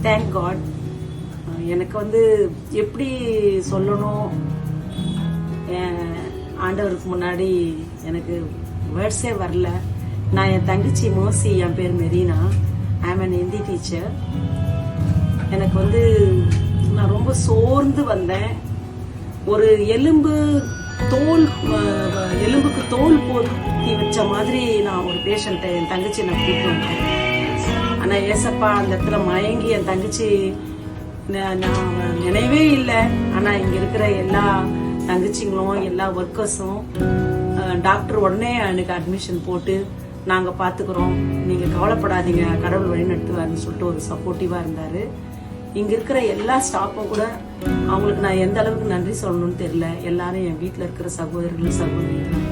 Thank God. எனக்கு வந்து எப்படி சொல்லணும், ஆண்டவருக்கு முன்னாடி எனக்கு வேர்ட்ஸே வரல. நான் என் தங்கச்சி மோசி, என் பேர் Marina, I'm an Hindi teacher. எனக்கு வந்து நான் ரொம்ப சோர்ந்து வந்தேன். ஒரு எலும்புக்கு தோல் போத்தி வச்ச மாதிரி நான் ஒரு பேஷண்ட்டை என் தங்கச்சி நான் கூப்பிட்டு வந்தேன். ஆனா ஏசப்பா அந்த இடத்துல மயங்கி என் தங்கச்சி நான் நினைவே இல்லை. ஆனா இங்க இருக்கிற எல்லா தங்கச்சிங்களும் எல்லா ஒர்க்கர்ஸும் டாக்டர் உடனே எனக்கு அட்மிஷன் போட்டு நாங்க பாத்துக்கிறோம், நீங்க கவலைப்படாதீங்க, கடவுள் வழி நடத்துவாருன்னு சொல்லிட்டு ஒரு சப்போர்ட்டிவா இருந்தாரு. இங்க இருக்கிற எல்லா ஸ்டாஃபும் கூட அவங்களுக்கு நான் எந்த அளவுக்கு நன்றி சொல்லணும்னு தெரியல. எல்லாரும் என் வீட்டுல இருக்கிற சகோதரர்கள் சகோதரிகள்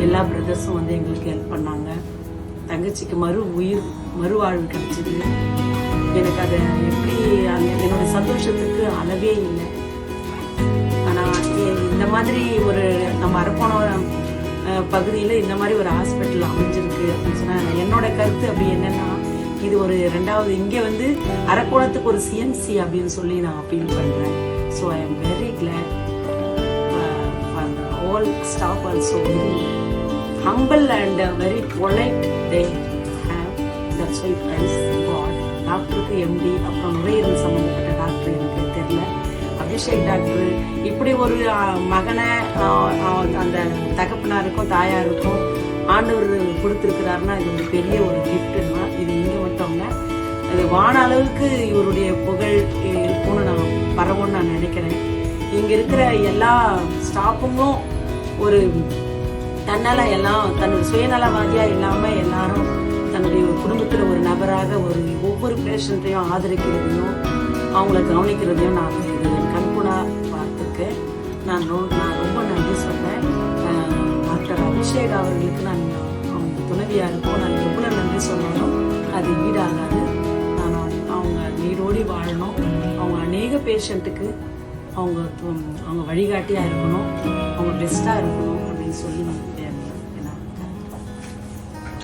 எல்லா பிரதர்ஸும் வந்து எங்களுக்கு ஹெல்ப் பண்ணாங்க. தங்கச்சிக்கு மறுவாழ்வு கிடைச்சது. எனக்கு அதை எப்படி என்னோட சந்தோஷத்துக்கு அளவே இல்லை. ஆனா இந்த மாதிரி ஒரு நம்ம அரக்கோணம் பகுதியில இந்த மாதிரி ஒரு ஹாஸ்பிட்டல் அமைஞ்சிருக்கு அப்படின்னு சொன்னா என்னோட கருத்து அப்படி என்னன்னா, இது ஒரு ரெண்டாவது இங்க வந்து அரக்கோணத்துக்கு ஒரு சிஎம்சி அப்படின்னு சொல்லி நான் அப்பீல் பண்றேன். So I am very glad for all staff also very humble and very polite they have. That's why praise God. டாக்டருக்கு எம்டி, அப்புறம் நுரையீரல் சம்பந்தப்பட்ட டாக்டர் எனக்கு தெரியல, அபிஷேக் டாக்டர், இப்படி ஒரு மகனை அந்த தகப்பனாருக்கும் தாயாருக்கும் ஆண்டவர் கொடுத்துருக்கிறாருன்னா இது ஒரு பெரிய ஒரு கிஃப்ட்னா இது இங்க மட்டும்ங்க. இது வான அளவுக்கு இவருடைய புகழ் இருக்கும்னு நான் பரவும்னு நான் நினைக்கிறேன். இங்க இருக்கிற எல்லா ஸ்டாஃபுங்களும் ஒரு தன்னால எல்லாம் தன்னுடைய சுயநலவாதியா இல்லாம எல்லாரும் தன்னுடைய குடும்பத்துல ஒரு நபராக ஒவ்வொரு பேஷண்ட்டையும் ஆதரிக்கிறதையும் அவங்கள கவனிக்கிறதையும் நான் கண்கூடா பார்த்துருக்கேன். நான் ரொம்ப நன்றி சொன்னேன். டாக்டர் அபிஷேக் அவர்களுக்கு நான் அவங்க துணைவியா இருக்கும். நான் எவ்வளவு நன்றி சொன்னாலும் அது ஈடாகாது. நான் அவங்க நீரோடி வாழணும். அவங்க அநேக பேஷண்ட்டுக்கு அவங்க வழிகாட்டியா இருக்கணும், அவங்க பெஸ்டா இருக்கணும் அப்படின்னு சொல்லி நான்